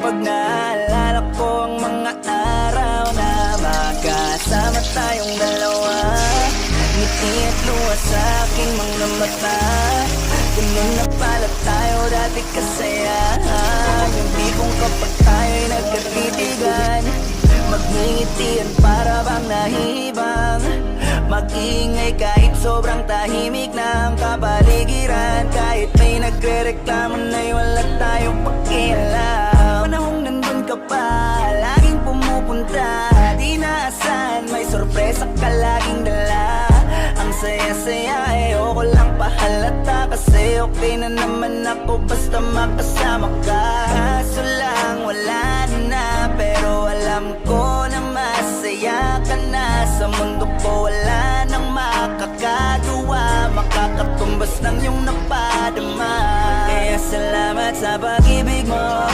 kapag naalala ko ang mga araw na magkasama tayong dalawa. Ngiti at luha sa aking mga mata, ganun na pala tayo dati kasayahan. Yung tipong kapag tayo'y nagkatitigan, magngingitian para bang nahihibang, mag-iingay kahit sobrang tahimik na ang kapaligiran. Kahit may nagre-reklamo na'y wala tayong pakialam. Panahong nandun ka pa, laging pumupunta, di naasahan may sorpresa ka laging dala. Ang saya-saya, ayoko lang pahalata, kasi okay na naman ako basta makasama ka. Kaso lang wala na, pero alam ko na masaya ka na. Sa mundo ko wala nang makakagawa, makakatumbas ng iyong napadama. Kaya salamat sa pag-ibig mo,